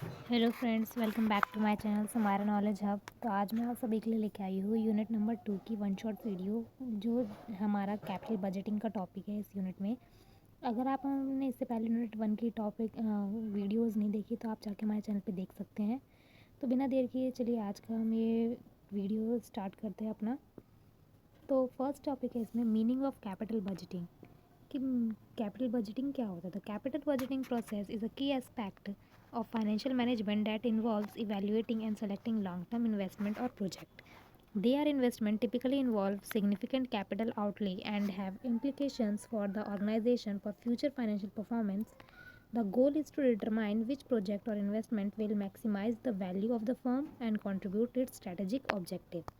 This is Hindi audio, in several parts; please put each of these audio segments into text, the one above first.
Hello friends, welcome back to my channel Samara knowledge hub. तो आज मैं आप सभी के लिए लेके आई हूँ यूनिट नंबर 2 की वन शॉट वीडियो, जो हमारा कैपिटल बजटिंग का टॉपिक है। इस यूनिट में अगर आप हमने इससे पहले यूनिट 1 की टॉपिक वीडियोस नहीं देखी तो आप जाके हमारे चैनल पे देख सकते हैं। तो बिना देर किए चलिए आज का हम ये वीडियो स्टार्ट करते हैं अपना। तो फर्स्ट टॉपिक है इसमें मीनिंग ऑफ कैपिटल बजटिंग, कि कैपिटल बजटिंग क्या होता है। तो capital budgeting process is a की aspect of financial management that involves evaluating and selecting long-term investment or project. Their investment typically involve significant capital outlay and have implications for the organization for future financial performance. The goal is to determine which project or investment will maximize the value of the firm and contribute to its strategic objective.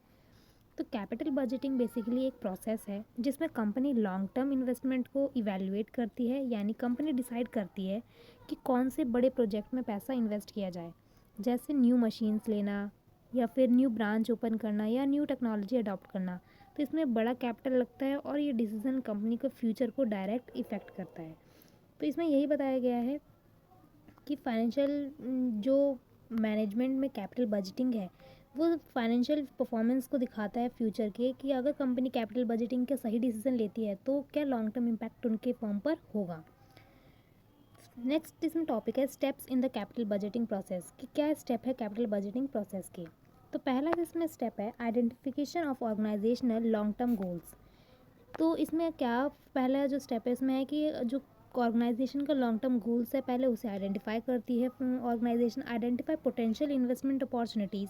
तो कैपिटल बजटिंग बेसिकली एक प्रोसेस है जिसमें कंपनी लॉन्ग टर्म इन्वेस्टमेंट को इवैल्यूएट करती है, यानी कंपनी डिसाइड करती है कि कौन से बड़े प्रोजेक्ट में पैसा इन्वेस्ट किया जाए, जैसे न्यू मशीन्स लेना या फिर न्यू ब्रांच ओपन करना या न्यू टेक्नोलॉजी अडॉप्ट करना। तो इसमें बड़ा कैपिटल लगता है और ये डिसीजन कंपनी के फ्यूचर को डायरेक्ट इफ़ेक्ट करता है। तो इसमें यही बताया गया है कि फाइनेंशियल जो मैनेजमेंट में कैपिटल बजटिंग है वो फाइनेंशियल परफॉर्मेंस को दिखाता है फ्यूचर के, कि अगर कंपनी कैपिटल बजटिंग के सही डिसीजन लेती है तो क्या लॉन्ग टर्म इम्पैक्ट उनके फर्म पर होगा। नेक्स्ट इसमें टॉपिक है steps in the capital budgeting process, कि क्या स्टेप है कैपिटल बजटिंग प्रोसेस के। तो पहला इसमें स्टेप है identification of organisational long term goals. तो इसमें क्या पहला जो स्टेप है इसमें है कि जो ऑर्गेनाइजेशन का लॉन्ग टर्म गोल्स है पहले उसे आइडेंटिफाई करती है organisation. Identify potential investment opportunities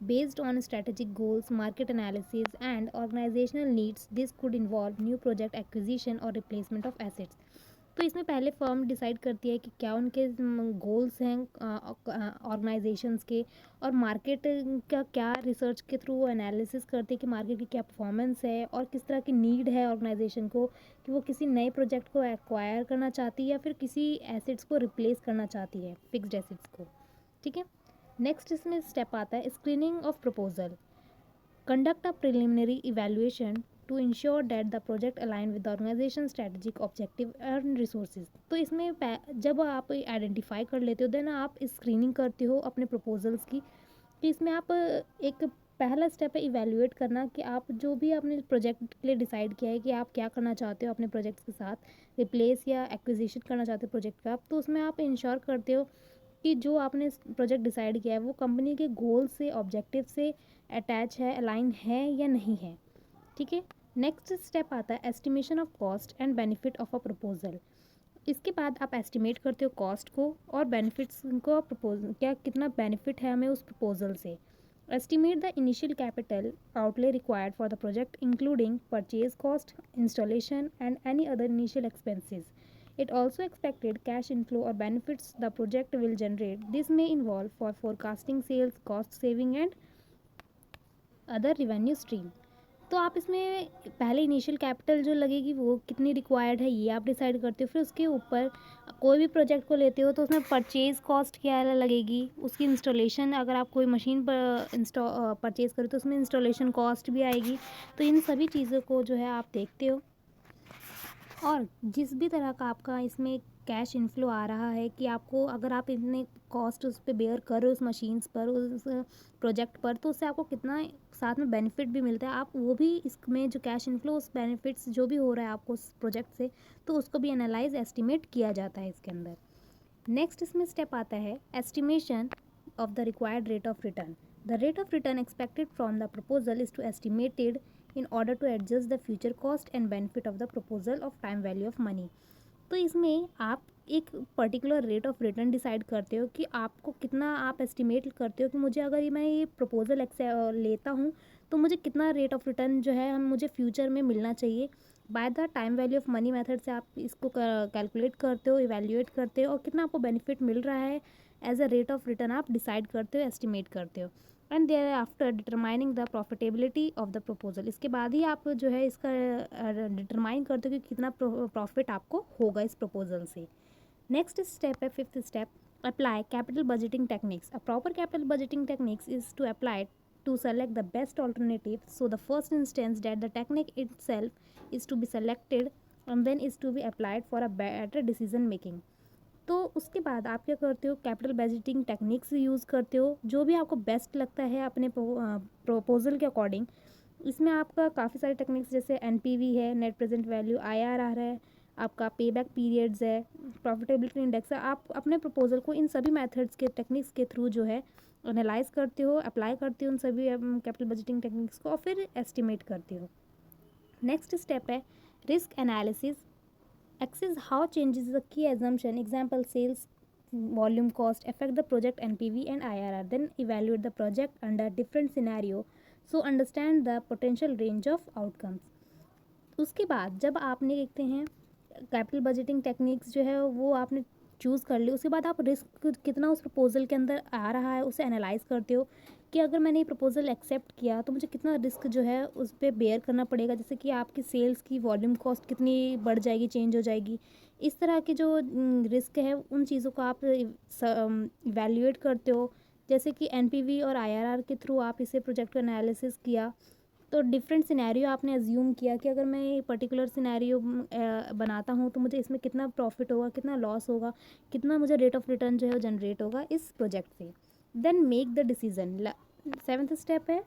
based on strategic goals, market analysis and organisational needs. This could involve new project acquisition और रिप्लेसमेंट ऑफ एसेट्स। तो इसमें पहले फर्म डिसाइड करती है कि क्या उनके गोल्स हैं ऑर्गेनाइजेशंस के, और मार्केट का क्या रिसर्च के थ्रू एनालिसिस करती है कि मार्केट की क्या परफॉर्मेंस है और किस तरह की नीड है ऑर्गेनाइजेशन को, कि वो किसी नए प्रोजेक्ट को एक्वायर करना चाहती है या फिर किसी एसेट्स को रिप्लेस करना चाहती है, फिक्स्ड एसेट्स को। ठीक है। नेक्स्ट इसमें स्टेप आता है screening of proposal. Conduct a preliminary evaluation to ensure that the project align with the organization's strategic objective and resources। तो इसमें जब आप आइडेंटिफाई कर लेते हो देन आप स्क्रीनिंग करते हो अपने प्रपोजल्स की। तो इसमें आप एक पहला स्टेप है इवेल्युएट करना, कि आप जो भी आपने प्रोजेक्ट के लिए डिसाइड किया है कि आप क्या करना चाहते हो अपने प्रोजेक्ट्स के साथ, रिप्लेस या एक्विजिशन करना चाहते हो प्रोजेक्ट का, तो उसमें आप इंश्योर करते हो कि जो आपने प्रोजेक्ट डिसाइड किया है वो कंपनी के गोल से, ऑब्जेक्टिव से अटैच है, अलाइन है या नहीं है। ठीक है। नेक्स्ट स्टेप आता है estimation of cost and benefit of a proposal. इसके बाद आप एस्टिमेट करते हो कॉस्ट को और बेनिफिट्स को, प्रपोज क्या कितना बेनिफिट है हमें उस प्रपोजल से। Estimate the initial capital outlay required for the project including purchase cost, installation and any other initial expenses. It also expected cash inflow or benefits the project will generate. This may involve for forecasting sales, cost saving and other revenue stream. तो आप इसमें पहले इनिशियल कैपिटल जो लगेगी वो कितनी रिक्वायर्ड है ये आप डिसाइड करते हो। फिर उसके ऊपर कोई भी प्रोजेक्ट को लेते हो तो उसमें परचेज़ कॉस्ट क्या लगेगी, उसकी इंस्टॉलेशन, अगर आप कोई मशीन पर परचेज़ करो तो उसमें इंस्टॉलेशन कॉस्ट भी आएगी। तो इन सभी चीज़ों को जो है आप देखते हो, और जिस भी तरह का आपका इसमें कैश इनफ्लो आ रहा है, कि आपको अगर आप इतने कॉस्ट उस पे बेयर कर रहे हो उस मशीन्स पर, उस प्रोजेक्ट पर, तो उससे आपको कितना साथ में बेनिफिट भी मिलता है, आप वो भी इसमें जो कैश इनफ्लो उस बेनिफिट्स जो भी हो रहा है आपको उस प्रोजेक्ट से, तो उसको भी एनालाइज एस्टिमेट किया जाता है इसके अंदर। नेक्स्ट इसमें स्टेप आता है estimation of the required rate of return. The rate of return expected from the proposal is to estimated in order to adjust the future cost and benefit of the proposal of time value of money. तो इसमें आप एक particular rate of return decide करते हो कि आपको कितना, आप एस्टिमेट करते हो कि मुझे अगर मैं ये प्रपोजल लेता हूँ तो मुझे कितना रेट ऑफ रिटर्न जो है हम मुझे फ्यूचर में मिलना चाहिए। By the time value of money method से आप इसको कैलकुलेट करते हो, इवेल्युएट करते हो और कितना आपको बेनिफिट मिल रहा है as a rate of return आप डिसाइड करते हो, एस्टिमेट करते हो। And thereafter determining the profitability of the proposal. इसके बाद ही आप जो है इसका डिटरमाइन करते हो कि कितना प्रॉफिट आपको होगा इस प्रपोजल से। नेक्स्ट स्टेप है fifth step, apply capital budgeting techniques. A proper capital budgeting techniques is to apply to select the best alternative. So the first instance that the technique itself is to be selected and then is to be applied for a better decision making. तो उसके बाद आप क्या करते हो, कैपिटल बजटिंग टेक्निक्स यूज़ करते हो, जो भी आपको बेस्ट लगता है अपने प्रपोजल के अकॉर्डिंग। इसमें आपका काफ़ी सारे टेक्निक्स जैसे एनपीवी है, नेट प्रेजेंट वैल्यू, आईआरआर है, आपका पेबैक पीरियड्स है, प्रॉफिटेबिलिटी इंडेक्स है। आप अपने प्रपोजल को इन सभी मेथड्स के टेक्निक्स के थ्रू जो है एनालाइज करते हो, अप्लाई करते हो उन सभी कैपिटल बजटिंग टेक्निक्स को और फिर एस्टिमेट करते हो। नेक्स्ट स्टेप है risk analysis. Axis how changes the key assumption. Example, sales volume cost affect the project NPV and IRR. Then evaluate the project under different scenario. So understand the potential range of outcomes. उसके बाद जब आपने देखते हैं कैपिटल बजटिंग टेक्निक्स जो है वो आपने चूज़ कर ली, उसके बाद आप रिस्क कितना उस प्रपोजल के अंदर आ रहा है उसे एनालाइज करते हो कि अगर मैंने ये प्रपोजल एक्सेप्ट किया तो मुझे कितना रिस्क जो है उस पर बेयर करना पड़ेगा। जैसे कि आपकी सेल्स की वॉल्यूम कॉस्ट कितनी बढ़ जाएगी, चेंज हो जाएगी। इस तरह के जो रिस्क है उन चीज़ों को आप इवैल्यूएट करते हो। जैसे कि एनपीवी और आईआरआर के थ्रू आप इसे प्रोजेक्ट का एनालिसिस किया, तो डिफरेंट सिनेरियो आपने अज्यूम किया कि अगर मैं ये पर्टिकुलर सिनेरियो बनाता हूँ तो मुझे इसमें कितना प्रॉफिट होगा, कितना लॉस होगा, कितना मुझे रेट ऑफ रिटर्न जो है वो जनरेट होगा इस प्रोजेक्ट से। Then make the decision. Seventh step है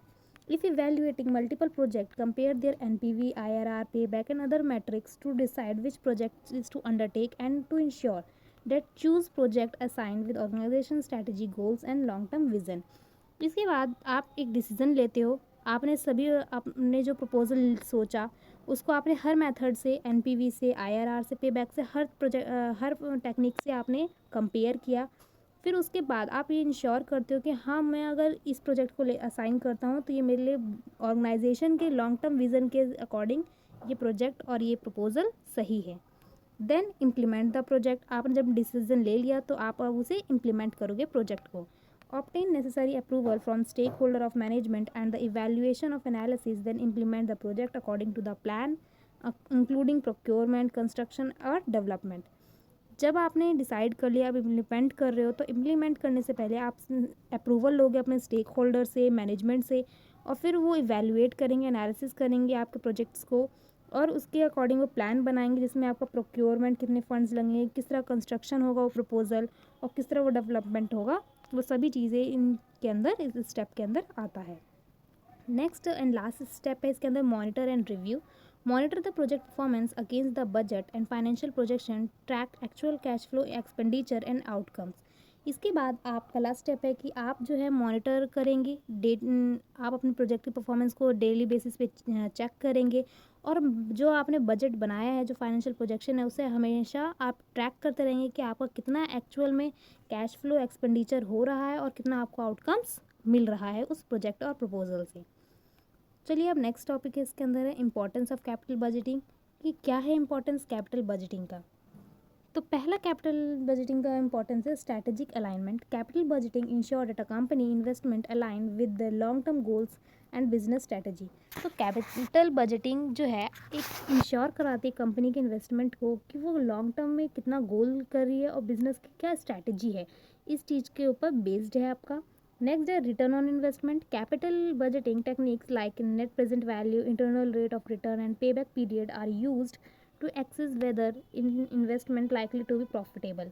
if evaluating multiple project compare their NPV, IRR, payback and other metrics to decide which project is to undertake and to ensure that choose project assigned with organization strategy goals and long term vision। इसके बाद आप एक डिसीज़न लेते हो। आपने सभी आपने जो प्रपोजल सोचा उसको आपने हर मेथड से, एनपीवी से, आईआरआर से, पेबैक से, हर टेक्निक से आपने कंपेयर किया। फिर उसके बाद आप ये इंश्योर करते हो कि हाँ, मैं अगर इस प्रोजेक्ट को असाइन करता हूँ तो ये मेरे लिए ऑर्गेनाइजेशन के लॉन्ग टर्म विज़न के अकॉर्डिंग ये प्रोजेक्ट और ये प्रपोजल सही है। Then implement the project. आपने जब डिसीजन ले लिया तो आप अब उसे इम्प्लीमेंट करोगे प्रोजेक्ट को। Obtain necessary approval from stakeholder of management and the evaluation of analysis, then implement the project according to the plan, including procurement, construction और development। जब आपने डिसाइड कर लिया, अब इम्प्लीमेंट कर रहे हो, तो इम्प्लीमेंट करने से पहले आप अप्रूवल लोगे अपने स्टेक होल्डर से, मैनेजमेंट से, और फिर वो इवेल्युएट करेंगे, एनालिसिस करेंगे आपके प्रोजेक्ट्स को और उसके अकॉर्डिंग वो प्लान बनाएंगे जिसमें आपका प्रोक्योरमेंट, कितने फंड्स लगेंगे, किस तरह कंस्ट्रक्शन होगा वो प्रपोजल और किस तरह वो डेवलपमेंट होगा, वो सभी चीज़ें इनके अंदर, इस स्टेप के अंदर आता है। नेक्स्ट एंड लास्ट स्टेप है इसके अंदर monitor and review. Monitor the project performance against the budget and financial projection, track actual cash flow, expenditure and outcomes. इसके बाद आपका लास्ट स्टेप है कि आप जो है मॉनिटर करेंगे, आप अपने प्रोजेक्ट की परफॉर्मेंस को डेली बेसिस पे चेक करेंगे और जो आपने बजट बनाया है, जो फाइनेंशियल प्रोजेक्शन है, उसे हमेशा आप ट्रैक करते रहेंगे कि आपका कितना एक्चुअल में कैश फ्लो, एक्सपेंडिचर हो रहा है और कितना आपको आउटकम्स मिल रहा है उस प्रोजेक्ट और प्रपोजल से। चलिए अब नेक्स्ट टॉपिक है इसके अंदर है इम्पोर्टेंस ऑफ कैपिटल बजटिंग, कि क्या है इम्पोर्टेंस कैपिटल बजटिंग का। तो पहला कैपिटल बजटिंग का इंपॉर्टेंस है strategic alignment. Capital budgeting ensure that a company investment align with the long term goals and business strategy. तो कैपिटल बजटिंग जो है एक इंश्योर कराती है कंपनी के इन्वेस्टमेंट को कि वो लॉन्ग टर्म में कितना गोल कर रही है और बिजनेस की क्या स्ट्रैटेजी है, इस चीज़ के ऊपर बेस्ड है आपका। नेक्स्ट है return on investment. Capital budgeting techniques like net present value, internal rate of return and payback period are used to access whether investment likely to be profitable.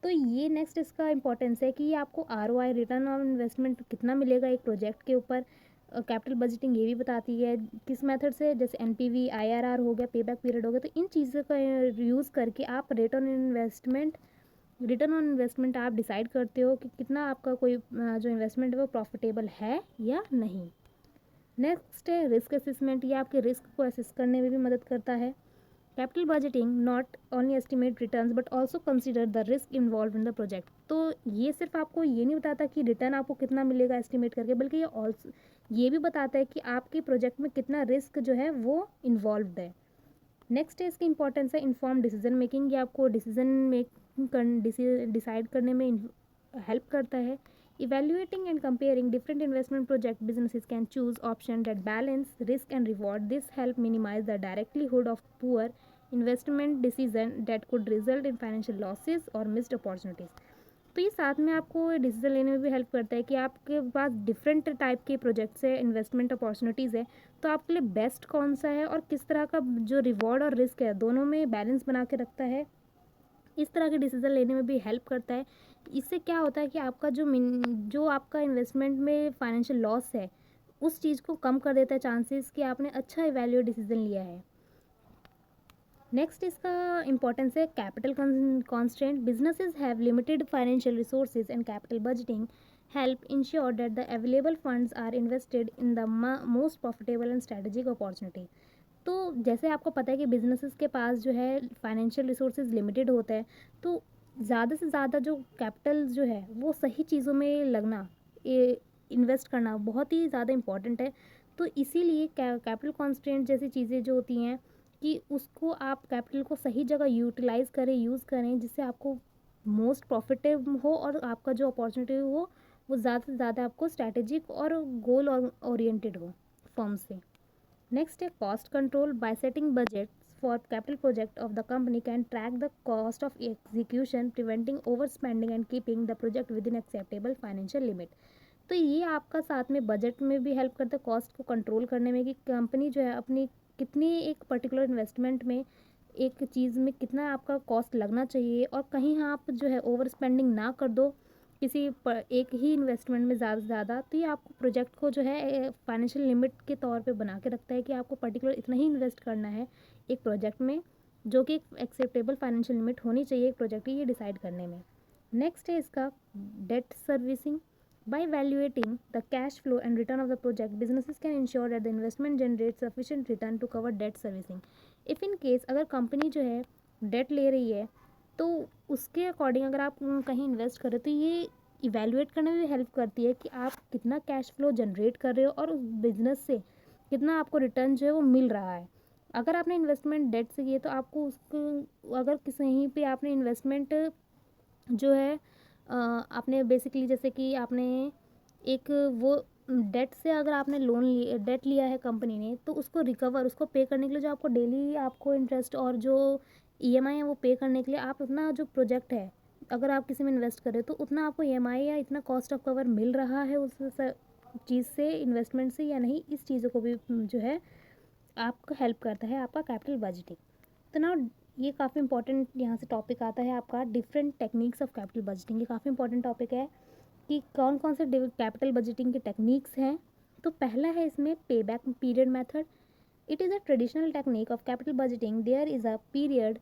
तो ये नेक्स्ट इसका इंपॉर्टेंस है कि आपको ROI, रिटर्न ऑन इन्वेस्टमेंट, कितना मिलेगा एक प्रोजेक्ट के ऊपर। कैपिटल बजटिंग ये भी बताती है किस मेथड से, जैसे एनपीवी, आईआरआर हो गया, पेबैक पीरियड हो गया, तो इन चीज़ों का यूज़ करके आप रिटर्न ऑन इन्वेस्टमेंट आप डिसाइड करते हो कि कितना आपका कोई जो इन्वेस्टमेंट है वो प्रॉफिटेबल है या नहीं। नेक्स्ट है रिस्क असेसमेंट। ये आपके रिस्क को असेस करने में भी मदद करता है। Capital budgeting not only estimate returns but also consider the risk involve in the project. तो ये सिर्फ आपको ये नहीं बताता कि रिटर्न आपको कितना मिलेगा एस्टिमेट करके, बल्कि ये भी बताता है कि आपके प्रोजेक्ट में कितना रिस्क जो है वो इन्वॉल्व है। नेक्स्ट है इसकी इंपॉर्टेंस है इन्फॉर्म डिसीजन मेकिंग। ये आपको डिसाइड करने में हेल्प करता है। Evaluating and comparing different investment project, businesses can choose option that balance risk and reward. This help minimize the likelihood of poor investment decision that could result in financial losses और मिस्ड अपॉर्चुनिटीज़। तो ये साथ में आपको डिसीजन लेने में भी हेल्प करता है कि आपके पास डिफरेंट टाइप के प्रोजेक्ट्स है, इन्वेस्टमेंट अपॉर्चुनिटीज़ है, तो आपके लिए बेस्ट कौन सा है और किस तरह का जो रिवॉर्ड और रिस्क है दोनों में बैलेंस बना के रखता है, इस तरह के डिसीज़न लेने में भी हेल्प करता है। इससे क्या होता है कि आपका जो आपका इन्वेस्टमेंट में फाइनेंशियल लॉस है, उस चीज़ को कम कर देता है चांसेस कि आपने अच्छा इवैल्यूएट डिसीज़न लिया है। नेक्स्ट इसका इम्पोर्टेंस है capital constant. Businesses have limited financial resources and capital budgeting help ensure that the available funds are invested in the most profitable and strategic opportunity. तो जैसे आपको पता है कि बिजनेसेस के पास जो है फाइनेंशियल रिसोर्सेज लिमिटेड होता है, तो ज़्यादा से ज़्यादा जो कैपिटल जो है वो सही चीज़ों में लगना, इन्वेस्ट करना बहुत ही ज़्यादा इम्पॉर्टेंट है। तो इसीलिए कैपिटल कॉन्स्टेंट जैसी चीज़ें जो होती हैं कि उसको आप कैपिटल को सही जगह यूटिलाइज़ करें, यूज़ करें, जिससे आपको मोस्ट प्रॉफिटेबल हो और आपका जो अपॉर्चुनिटी हो वो ज़्यादा से ज़्यादा आपको स्ट्रैटेजिक और गोल ओरिएंटेड हो फर्म से। Next है cost control. By setting budgets for capital project of the company can track the cost of execution, preventing overspending and keeping the project within acceptable financial limit. तो ये आपका साथ में बजट में भी हेल्प करता है कॉस्ट को कंट्रोल करने में कि कंपनी जो है अपनी कितनी एक पर्टिकुलर इन्वेस्टमेंट में एक चीज़ में कितना आपका कॉस्ट लगना चाहिए, और कहीं आप जो है ओवर स्पेंडिंग ना कर दो किसी एक ही इन्वेस्टमेंट में ज़्यादा से ज़्यादा। तो ये आपको प्रोजेक्ट को जो है फाइनेंशियल लिमिट के तौर पे बना के रखता है कि आपको पर्टिकुलर इतना ही इन्वेस्ट करना है एक प्रोजेक्ट में, जो कि एक एक्सेप्टेबल फाइनेंशियल लिमिट होनी चाहिए एक प्रोजेक्ट की, ये डिसाइड करने में। नेक्स्ट है इसका debt servicing. By evaluating the cash flow and return of the project, businesses can ensure that the investment generates sufficient return to cover debt servicing. If in case अगर कंपनी जो है डेट ले रही है, तो उसके अकॉर्डिंग अगर आप कहीं इन्वेस्ट करें तो ये इवेल्युएट करने में भी हेल्प करती है कि आप कितना कैश फ्लो जनरेट कर रहे हो और उस बिज़नेस से कितना आपको रिटर्न जो है वो मिल रहा है। अगर आपने इन्वेस्टमेंट डेट से किए तो आपको उसको, अगर कहीं पे आपने इन्वेस्टमेंट जो है आपने बेसिकली जैसे कि आपने एक वो डेट से अगर आपने डेट लिया है कंपनी ने, तो उसको रिकवर, उसको पे करने के लिए जो आपको डेली आपको इंटरेस्ट और जो ईएमआई है वो पे करने के लिए आप अपना जो प्रोजेक्ट है, अगर आप किसी में इन्वेस्ट करें तो उतना आपको ईएमआई या इतना कॉस्ट ऑफ कवर मिल रहा है उस चीज़ से, इन्वेस्टमेंट से या नहीं, इस चीज़ों को भी जो है आपको हेल्प करता है आपका कैपिटल बजटिंग। तो ना ये काफ़ी इंपॉर्टेंट यहाँ से टॉपिक आता है आपका different techniques of capital budgeting. ये काफ़ी इंपॉर्टेंट टॉपिक है कि कौन कौन से कैपिटल बजटिंग के टेक्निक्स हैं। तो पहला है इसमें पे back period method. It is a traditional technique of capital budgeting. There is a period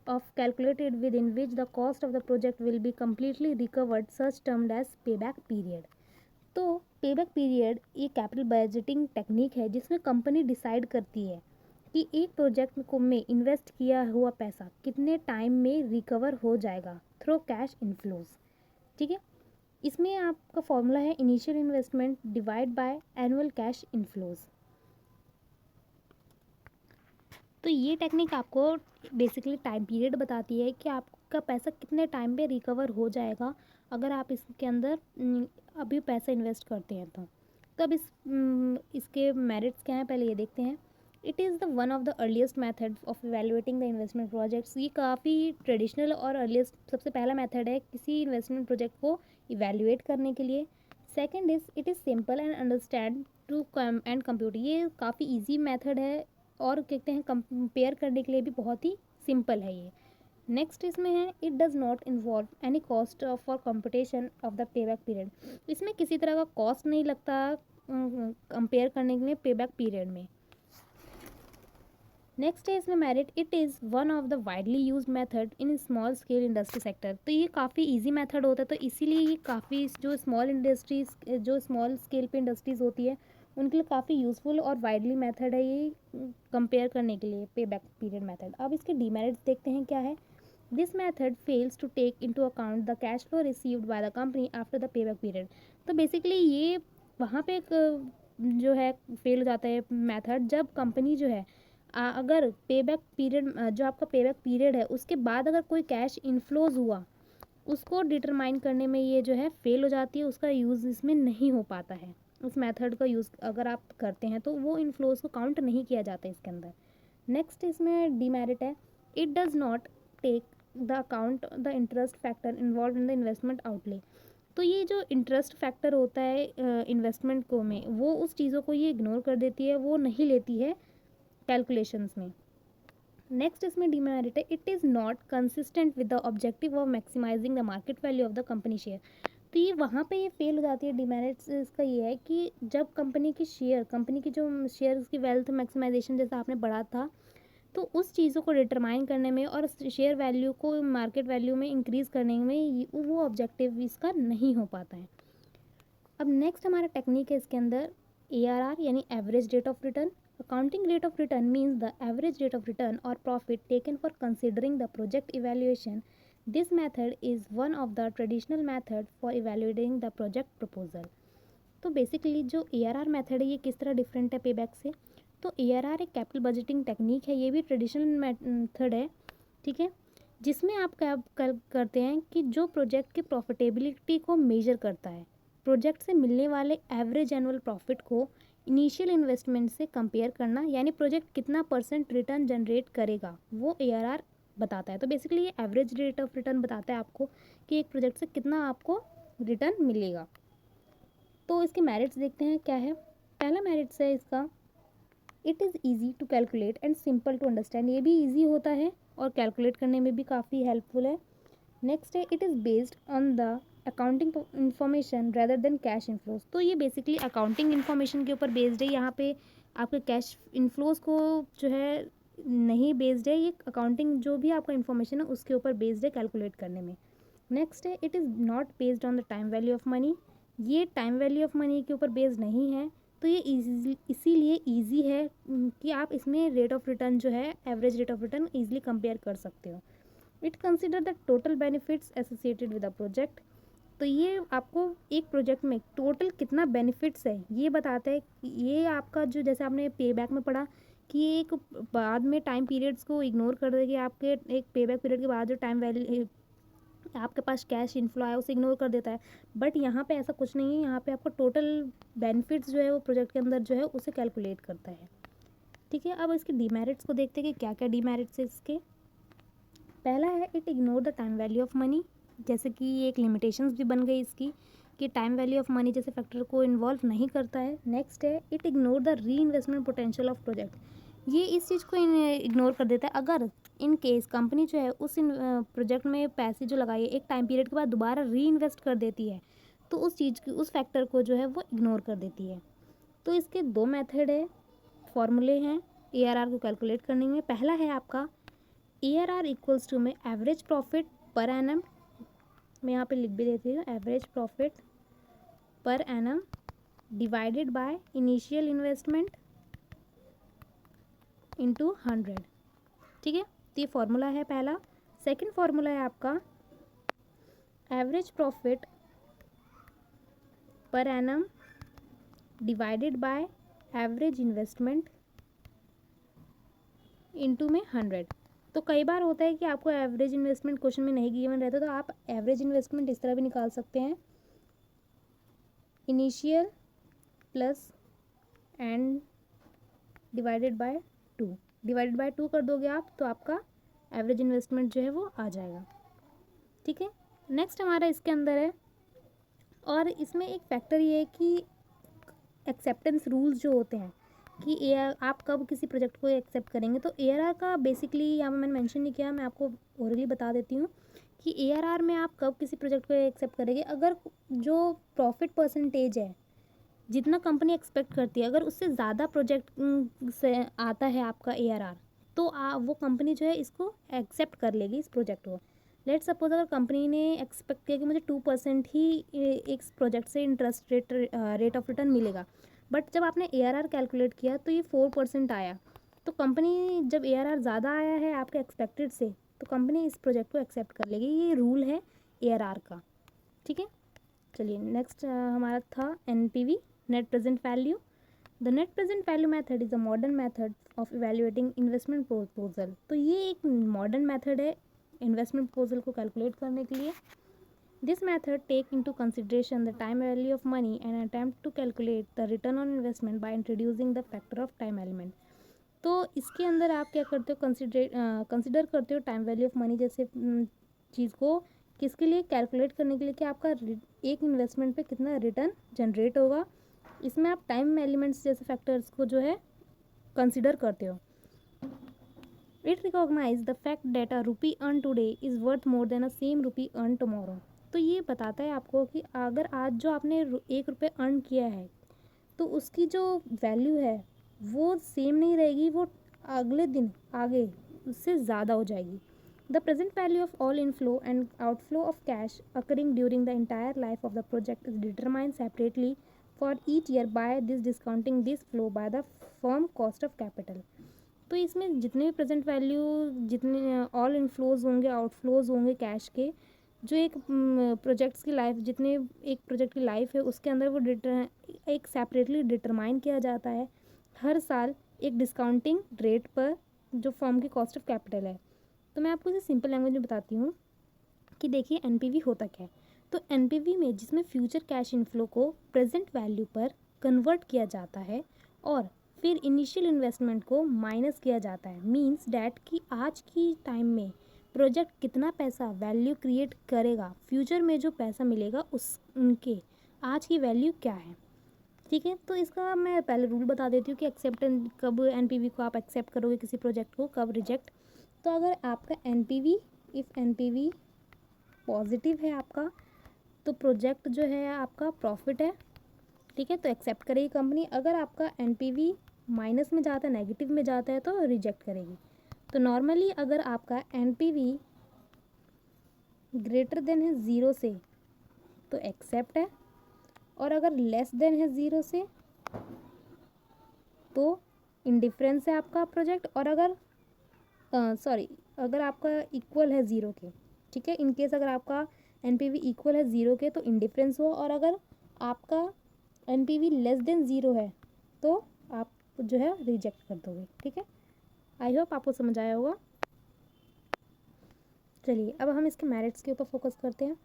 of calculated within which the cost of the project will be completely recovered, such termed as payback period. तो पेबैक पीरियड ये कैपिटल बजटिंग टेक्निक है जिसमें कंपनी डिसाइड करती है कि एक प्रोजेक्ट को में इन्वेस्ट किया हुआ पैसा कितने टाइम में रिकवर हो जाएगा थ्रू कैश इनफ्लोज। ठीक है, इसमें आपका फॉर्मूला है initial investment divide by annual cash inflows. तो ये टेक्निक आपको बेसिकली टाइम पीरियड बताती है कि आपका पैसा कितने टाइम पे रिकवर हो जाएगा अगर आप इसके अंदर अभी पैसा इन्वेस्ट करते हैं तो अब इसके मेरिट्स क्या हैं पहले ये देखते हैं। It is the one of the earliest method of evaluating the investment projects. ये काफ़ी ट्रेडिशनल और अर्लीस्ट सबसे पहला मेथड है किसी इन्वेस्टमेंट प्रोजेक्ट को इवेलुएट करने के लिए। Second is it is simple and understand to and compute. ये काफ़ी ईजी मेथड है और कहते हैं कंपेयर करने के लिए भी बहुत ही सिंपल है ये। नेक्स्ट इसमें है it does not involve any cost for competition of the payback period. इसमें किसी तरह का कॉस्ट नहीं लगता कंपेयर करने के लिए पेबैक पीरियड में। नेक्स्ट है इसमें merit. It is one of the widely use method in small scale industry sector. तो ये काफ़ी इजी मेथड होता है, तो इसीलिए ये काफ़ी जो स्मॉल स्केल पे इंडस्ट्रीज़ होती है उनके लिए काफ़ी यूज़फुल और वाइडली मेथड है ये कंपेयर करने के लिए पे बैक पीरियड मेथड। अब इसके डीमेरिट्स देखते हैं क्या है। This method fails to take into account the cash flow received by the company after the pay back period. तो बेसिकली ये वहाँ पे एक जो है फेल हो जाता है मेथड जब कंपनी जो है अगर पे बैक पीरियड जो आपका पे बैक पीरियड है उसके बाद अगर कोई कैश इनफ्लोज हुआ उसको डिटरमाइन करने में ये जो है फेल हो जाती है, उसका यूज़ इसमें नहीं हो पाता है। उस मेथड का यूज़ अगर आप करते हैं तो वो इनफ्लोज को काउंट नहीं किया जाता इसके अंदर। नेक्स्ट इसमें डीमेरिट है it does not take the account the interest factor involve in the investment outlay. तो ये जो इंटरेस्ट फैक्टर होता है इन्वेस्टमेंट को में, वो उस चीज़ों को ये इग्नोर कर देती है, वो नहीं लेती है कैलकुलेशंस में। नेक्स्ट इसमें डिमेरिट है, it is not consistent with the objective of maximising the market value of the company share. तो ये वहाँ पे ये फेल हो जाती है। डिमेरिट्स इसका ये है कि जब कंपनी की जो शेयर की वेल्थ मैक्सिमाइजेशन जैसा आपने पढ़ा था, तो उस चीज़ों को डिटरमाइन करने में और शेयर वैल्यू को मार्केट वैल्यू में इंक्रीज़ करने में वो ऑब्जेक्टिव इसका नहीं हो पाता है। अब नेक्स्ट हमारा टेक्निक है इसके अंदर ARR यानी average rate of return. Accounting rate of return means the average rate of return और profit taken for considering the project evaluation. This method is one of the traditional method for evaluating the project proposal. तो बेसिकली जो ARR मेथड है ये किस तरह डिफरेंट है पेबैक से। तो ARR एक कैपिटल बजटिंग टेक्निक है, ये भी ट्रेडिशनल मेथड है, ठीक है, जिसमें आप क्या करते हैं कि जो प्रोजेक्ट की प्रॉफिटेबिलिटी को मेजर करता है, प्रोजेक्ट से मिलने वाले एवरेज एनुअल प्रॉफिट को इनिशियल इन्वेस्टमेंट से कंपेयर करना, यानी प्रोजेक्ट कितना % रिटर्न जनरेट करेगा वो ARR बताता है। तो बेसिकली ये एवरेज रेट ऑफ रिटर्न बताता है आपको कि एक प्रोजेक्ट से कितना आपको रिटर्न मिलेगा। तो इसके मेरिट्स देखते हैं क्या है। पहला मेरिट्स है इसका, it is easy to calculate and simple to understand. ये भी ईजी होता है और कैलकुलेट करने में भी काफ़ी हेल्पफुल है। नेक्स्ट है, it is based on the accounting information rather than cash inflows. तो ये बेसिकली अकाउंटिंग इन्फॉर्मेशन के ऊपर बेस्ड है, यहाँ पे आपके कैश इनफ्लोज को जो है नहीं बेस्ड है, ये अकाउंटिंग जो भी आपका इन्फॉर्मेशन है उसके ऊपर बेस्ड है कैलकुलेट करने में। नेक्स्ट है, it is not based on the time value of money. ये टाइम वैल्यू ऑफ मनी के ऊपर बेस्ड नहीं है, तो ये इसीलिए ईजी है कि आप इसमें रेट ऑफ रिटर्न जो है average rate of return easily compare कर सकते हो। It consider the total benefits associated with the project. तो ये आपको एक प्रोजेक्ट में टोटल कितना बेनिफिट्स है ये बताता है। ये आपका जो जैसे आपने पे बैक में पढ़ा कि एक बाद में टाइम पीरियड्स को इग्नोर कर देगी, आपके एक पे बैक पीरियड के बाद जो टाइम वैल्यू आपके पास कैश इनफ्लो आया उसे इग्नोर कर देता है। बट यहाँ पे ऐसा कुछ नहीं है, यहाँ पे आपको टोटल बेनिफिट्स जो है वो प्रोजेक्ट के अंदर जो है उसे कैलकुलेट करता है, ठीक है। अब इसके डीमेरिट्स को देखते हैं कि क्या क्या डीमेरिट्स है इसके। पहला है, it ignore the time value of money. जैसे कि ये एक लिमिटेशंस भी बन गई इसकी कि टाइम वैल्यू ऑफ मनी जैसे फैक्टर को इन्वॉल्व नहीं करता है। नेक्स्ट है, इट इग्नोर द री इन्वेस्टमेंट पोटेंशियल ऑफ प्रोजेक्ट। ये इस चीज़ को इग्नोर कर देता है, अगर इन केस कंपनी जो है उस प्रोजेक्ट में पैसे जो लगाए एक टाइम पीरियड के बाद दोबारा री इन्वेस्ट कर देती है, तो उस चीज़ की उस फैक्टर को जो है वो इग्नोर कर देती है। तो इसके दो मेथड है, फॉर्मूले हैं ARR को कैलकुलेट करने में। पहला है आपका ARR इक्वल्स टू में एवरेज प्रॉफिट पर एनम, मैं यहाँ पे लिख भी देती हूँ, average profit per annum divided by initial investment into 100, ठीक है। तो ये फॉर्मूला है पहला। सेकंड फॉर्मूला है आपका average profit per annum divided by average investment into में 100। तो कई बार होता है कि आपको एवरेज इन्वेस्टमेंट क्वेश्चन में नहीं गिवन रहता, तो आप एवरेज इन्वेस्टमेंट इस तरह भी निकाल सकते हैं, initial plus and divided by 2। Divided by 2 कर दोगे आप तो आपका एवरेज इन्वेस्टमेंट जो है वो आ जाएगा, ठीक है। नेक्स्ट हमारा इसके अंदर है, और इसमें एक फैक्टर ये है कि एक्सेप्टेंस रूल्स जो होते हैं कि आप कब किसी प्रोजेक्ट को एक्सेप्ट करेंगे। तो ARR का बेसिकली यहाँ पर मैंने मेंशन नहीं किया, मैं आपको ओरली बता देती हूँ कि ARR में आप कब किसी प्रोजेक्ट को एक्सेप्ट करेंगे, अगर जो प्रॉफिट परसेंटेज है जितना कंपनी एक्सपेक्ट करती है अगर उससे ज़्यादा प्रोजेक्ट से आता है आपका ARR, तो वो कंपनी जो है इसको एक्सेप्ट कर लेगी इस प्रोजेक्ट को। लेट सपोज अगर कंपनी ने एक्सपेक्ट किया कि मुझे 2% ही एक प्रोजेक्ट से इंटरेस्ट रेट ऑफ रिटर्न मिलेगा, बट जब आपने ARR कैलकुलेट किया तो ये 4% आया, तो कंपनी जब ARR ज़्यादा आया है आपके एक्सपेक्टेड से तो कंपनी इस प्रोजेक्ट को एक्सेप्ट कर लेगी। ये रूल है ARR का, ठीक है। चलिए नेक्स्ट हमारा था NPV, net present value. The net present value method is a modern method of evaluating investment proposal. तो ये एक मॉडर्न मेथड है इन्वेस्टमेंट प्रपोजल को कैलकुलेट करने के लिए। This method take into consideration the time value of money and attempt to calculate the return on investment by introducing the factor of time element. तो इसके अंदर आप क्या करते हो, कंसिडर करते हो टाइम वैल्यू ऑफ मनी जैसे चीज़ को किसके लिए कैलकुलेट करने के लिए कि आपका एक इन्वेस्टमेंट पे कितना रिटर्न जनरेट होगा। इसमें आप टाइम एलिमेंट्स जैसे फैक्टर्स को जो है कंसिडर करते हो। It recognise the fact that a rupee earn today is worth more than a same rupee earn tomorrow. तो ये बताता है आपको कि अगर आज जो आपने 1 रुपये अर्न किया है तो उसकी जो वैल्यू है वो सेम नहीं रहेगी, वो अगले दिन आगे उससे ज़्यादा हो जाएगी। The present value of all inflow and outflow of cash occurring during the entire life of the project is determined separately for each year by this discounting this flow by the firm cost of capital. तो इसमें जितने भी प्रेजेंट वैल्यू, जितने ऑल इनफ्लोज होंगे, आउटफ्लोज होंगे कैश के, जो एक प्रोजेक्ट्स की लाइफ, जितने एक प्रोजेक्ट की लाइफ है उसके अंदर वो एक सेपरेटली डिटरमाइन किया जाता है हर साल एक डिस्काउंटिंग रेट पर, जो फर्म की कॉस्ट ऑफ कैपिटल है। तो मैं आपको इसे सिंपल लैंग्वेज में बताती हूँ कि देखिए एनपीवी होता क्या है। तो एनपीवी में जिसमें फ्यूचर कैश इनफ्लो को प्रेजेंट वैल्यू पर कन्वर्ट किया जाता है और फिर इनिशियल इन्वेस्टमेंट को माइनस किया जाता है, मींस डैट कि आज की टाइम में प्रोजेक्ट कितना पैसा वैल्यू क्रिएट करेगा, फ्यूचर में जो पैसा मिलेगा उस उनके आज की वैल्यू क्या है। ठीक है, तो इसका मैं पहले रूल बता देती हूँ कि एक्सेप्ट कब एनपीवी को आप एक्सेप्ट करोगे, किसी प्रोजेक्ट को कब रिजेक्ट। तो अगर आपका एनपीवी, इफ़ एनपीवी पॉजिटिव है आपका, तो प्रोजेक्ट जो है आपका प्रॉफिट है, ठीक है, तो एक्सेप्ट करेगी कंपनी। अगर आपका एनपीवी माइनस में जाता है, नेगेटिव में जाता है, तो रिजेक्ट करेगी। तो नॉर्मली अगर आपका एनपीवी ग्रेटर देन है 0 से तो एक्सेप्ट है, और अगर लेस देन है 0 से तो इंडिफरेंस है आपका प्रोजेक्ट, और अगर अगर आपका इक्वल है 0 के, ठीक है, इन केस अगर आपका एनपीवी इक्वल है 0 के तो इंडिफरेंस हो, और अगर आपका एनपीवी लेस देन 0 है तो आप जो है रिजेक्ट कर दोगे। ठीक है, आई होप आपको समझ आया होगा। चलिए अब हम इसके मेरिट्स के ऊपर फोकस करते हैं।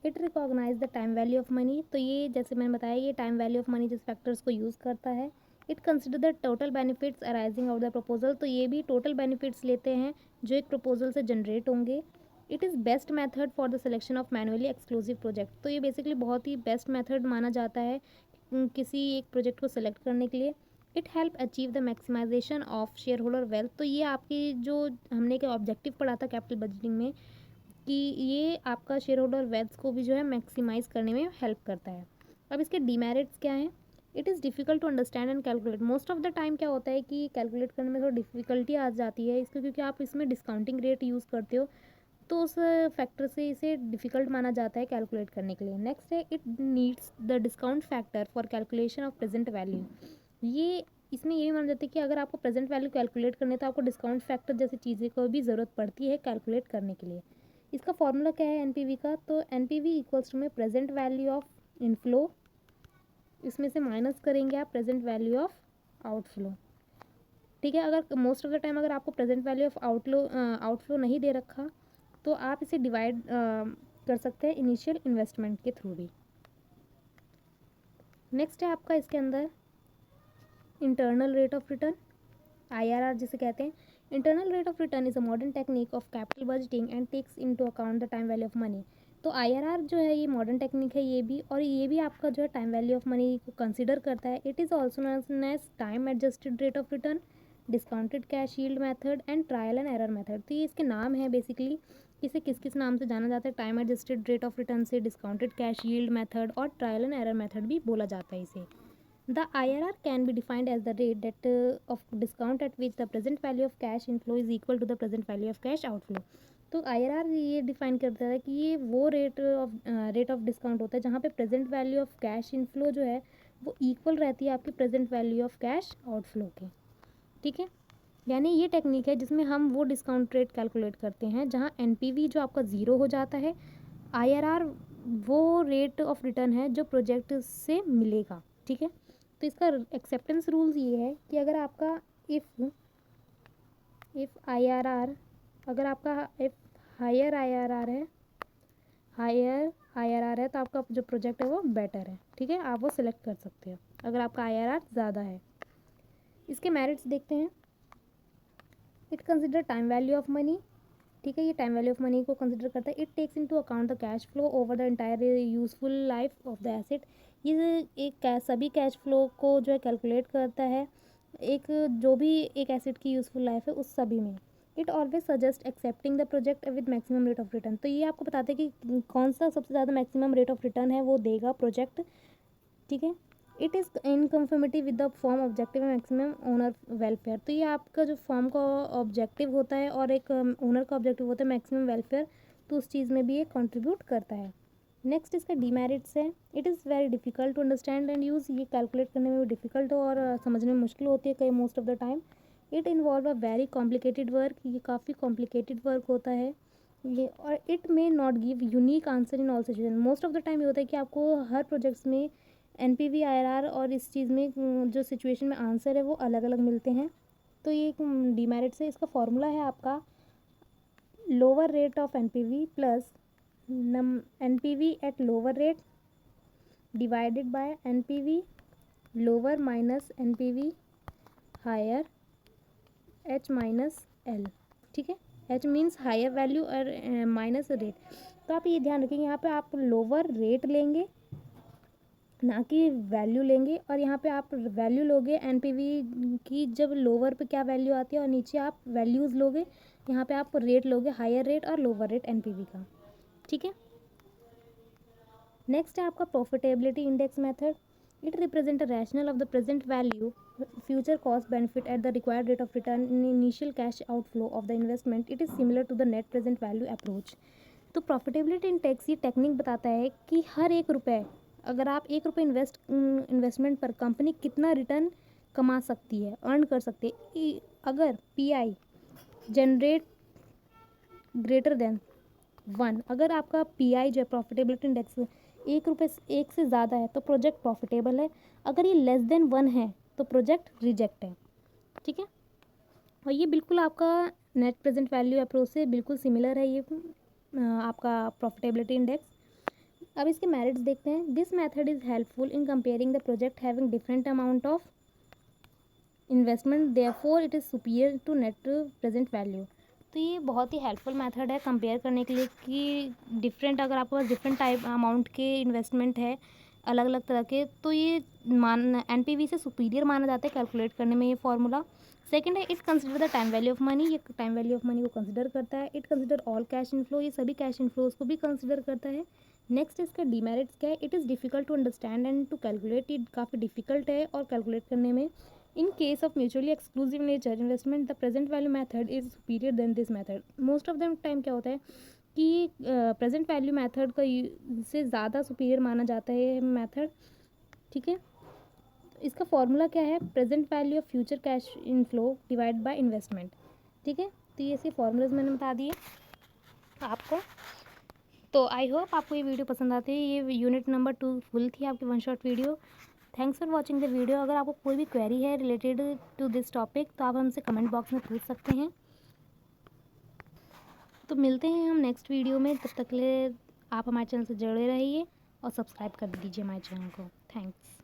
It recognise the time value of money. तो ये जैसे मैंने बताया, ये टाइम वैल्यू ऑफ मनी जिस फैक्टर्स को यूज़ करता है। It consider the total benefits arising out the proposal. तो ये भी टोटल बेनिफिट्स लेते हैं जो एक प्रपोजल से जनरेट होंगे। It is best method for the selection of manually exclusive project. तो ये बेसिकली बहुत ही बेस्ट मेथड माना जाता है किसी एक प्रोजेक्ट को सिलेक्ट करने के लिए। It help achieve the maximisation of share holder wealth. तो ये आपकी जो हमने के ऑब्जेक्टिव पढ़ा था कैपिटल बजटिंग में कि ये आपका शेयर होल्डर वेल्थ को भी जो है मैक्सिमाइज़ करने में हेल्प करता है। अब इसके डीमेरिट्स क्या हैं? It is difficult to understand and calculate. Most of the time क्या होता है कि कैलकुलेट करने में थोड़ी डिफ़िकल्टी आ जाती है इसको, क्योंकि आप इसमें डिस्काउंटिंग रेट यूज़ करते हो, तो उस फैक्टर से इसे डिफ़िकल्ट माना जाता है कैलकुलेट करने के लिए। नेक्स्ट है, it needs the discount factor for calculation of present value. ये इसमें ये भी माना जाता है कि अगर आपको प्रेजेंट वैल्यू कैलकुलेट करने है तो आपको डिस्काउंट फैक्टर जैसी चीज़ें को भी ज़रूरत पड़ती है कैलकुलेट करने के लिए। इसका फॉर्मूला क्या है एनपीवी का? तो एनपीवी इक्वल्स टू में प्रेजेंट वैल्यू ऑफ इनफ्लो, इसमें से माइनस करेंगे आप प्रेजेंट वैल्यू ऑफ आउटफ्लो। ठीक है, अगर मोस्ट ऑफ द टाइम अगर आपको प्रेजेंट वैल्यू ऑफ आउटफ्लो नहीं दे रखा तो आप इसे डिवाइड कर सकते हैं इनिशियल इन्वेस्टमेंट के थ्रू भी। नेक्स्ट है आपका इसके अंदर internal rate of return, IRR जिसे कहते हैं। Internal rate of return is a modern technique of capital budgeting and takes into account the time value of money. तो IRR जो है ये मॉडर्न टेक्निक है ये भी, और ये भी आपका जो है टाइम वैल्यू ऑफ मनी को कंसिडर करता है। It is also known as time adjusted rate of return, discounted cash yield method and trial and error method. तो ये इसके नाम है बेसिकली, इसे किस किस नाम से जाना जाता है? Time adjusted rate of return से, डिस्काउंटेड कैश यील्ड मेथड और ट्रायल एंड एरर मेथड भी बोला जाता है इसे। The IRR can be defined as the rate that of discount at which the present value of cash inflow is equal to the present value of cash outflow. तो IRR ये डिफाइन करता है कि ये वो रेट ऑफ डिस्काउंट होता है जहाँ पे present value of cash inflow जो है वो इक्वल रहती है आपकी present value of cash outflow के। ठीक है, यानी ये टेक्निक है जिसमें हम वो डिस्काउंट रेट कैलकुलेट करते हैं जहाँ एनपीवी जो आपका ज़ीरो हो जाता है, IRR वो रेट ऑफ रिटर्न है जो प्रोजेक्ट से मिलेगा। ठीक है, तो इसका एक्सेप्टेंस रूल्स ये है कि अगर आपका इफ़ IRR, अगर आपका इफ़ हायर IRR है तो आपका जो प्रोजेक्ट है वो बेटर है। ठीक है, आप वो सिलेक्ट कर सकते हो अगर आपका IRR ज़्यादा है। इसके मेरिट्स देखते हैं। It consider time value of money, ठीक है, ये टाइम वैल्यू ऑफ मनी को कंसिडर करता है। It takes into account the cash flow over the entire useful life of the asset. ये एक सभी कैश फ्लो को जो है कैलकुलेट करता है, एक जो भी एक एसेट की यूजफुल लाइफ है उस सभी में। It always suggest accepting the project with maximum rate of return. तो ये आपको बताते हैं कि कौन सा सबसे ज़्यादा मैक्सिमम रेट ऑफ रिटर्न है वो देगा प्रोजेक्ट, ठीक है। It is in conformity with the form objective maximum owner welfare. तो ये आपका जो फॉर्म का ऑब्जेक्टिव होता है और एक ओनर का ऑब्जेक्टिव होता है मैक्सिमम वेलफेयर, तो उस चीज़ में भी ये कंट्रीब्यूट करता है। नेक्स्ट इसका डीमेरिट्स है। It is very difficult to understand and use. ये कैलकुलेट करने में भी डिफिकल्ट और समझने में मुश्किल होती है कई most of the time. It involve a very complicated work. ये काफ़ी कॉम्प्लिकेटेड वर्क होता है ये, और it may not give unique answer in all situation. Most of the time ये होता है कि आपको हर प्रोजेक्ट्स में NPV IRR और इस चीज़ में जो सिचुएशन में आंसर है वो अलग अलग मिलते हैं। तो ये एक डीमेरिट्स है। इसका फॉर्मूला है आपका lower rate of NPV plus NPV at lower rate divided by NPV lower minus NPV higher H minus L, ठीक है। H मीन्स हायर वैल्यू और माइनस रेट। तो आप ये ध्यान रखेंगे, यहाँ पे आप लोअर रेट लेंगे ना कि वैल्यू लेंगे, और यहाँ पे आप वैल्यू लोगे NPV की जब लोअर पे क्या वैल्यू आती है, और नीचे आप वैल्यूज़ लोगे, यहाँ पे आप रेट लोगे, हायर रेट और लोअर रेट NPV का, ठीक है। नेक्स्ट है आपका profitability index method. It represent a rational of the present value future cost benefit at the required rate of return in initial cash outflow of the investment. It is similar to the net present value approach. तो प्रॉफिटेबिलिटी इंडेक्स ये टेक्निक बताता है कि हर एक रुपये, अगर आप ₹1 इन्वेस्टमेंट पर कंपनी कितना रिटर्न कमा सकती है, अर्न कर सकती है। अगर PI जनरेट ग्रेटर देन 1, अगर आपका PI जो है प्रॉफिटेबिलिटी इंडेक्स ₹1 से ज़्यादा है तो प्रोजेक्ट प्रॉफिटेबल है। अगर ये लेस देन 1 है तो प्रोजेक्ट रिजेक्ट है, ठीक है। और ये बिल्कुल आपका नेट प्रेजेंट वैल्यू अप्रोच से बिल्कुल सिमिलर है ये आपका प्रॉफिटेबिलिटी इंडेक्स। अब इसके मेरिट्स देखते हैं। This method is helpful in comparing the project having different amount of investment, therefore it is superior to net present value. तो ये बहुत ही हेल्पफुल मेथड है कंपेयर करने के लिए कि डिफरेंट, अगर आपके पास डिफरेंट टाइप अमाउंट के इन्वेस्टमेंट है अलग अलग तरह के, तो ये NPV से सुपीरियर माना जाता है कैलकुलेट करने में ये फॉर्मूला। सेकंड है it consider the time value of money. ये टाइम वैल्यू ऑफ मनी को कंसिडर करता है। It consider all cash inflow. ये सभी कैश इनफ्लोज को भी कंसिडर करता है। नेक्स्ट इसका डीमेरिट्स क्या है। It is difficult to understand and to calculate. ये काफ़ी डिफिकल्ट है और कैलकुलेट करने में। In case of mutually exclusive nature investment, the present value method is superior than this method. Most of the time क्या होता है कि प्रेजेंट वैल्यू मेथड का से ज़्यादा सुपीरियर माना जाता है ये मेथड, ठीक है। इसका फॉर्मूला क्या है, present value of future cash inflow divide by investment, ठीक है। तो ये इसके फॉर्मूलाज मैंने बता दिए आपको। तो आई होप आपको ये वीडियो पसंद आती है। ये यूनिट नंबर 2 फुल थी आपकी 1 shot video. Thanks for watching the video. अगर आपको कोई भी क्वेरी है रिलेटेड टू दिस टॉपिक तो आप हमसे कमेंट बॉक्स में पूछ सकते हैं। तो मिलते हैं हम नेक्स्ट वीडियो में, तब तक के लिए आप हमारे चैनल से जुड़े रहिए और सब्सक्राइब कर दीजिए हमारे चैनल को। थैंक्स।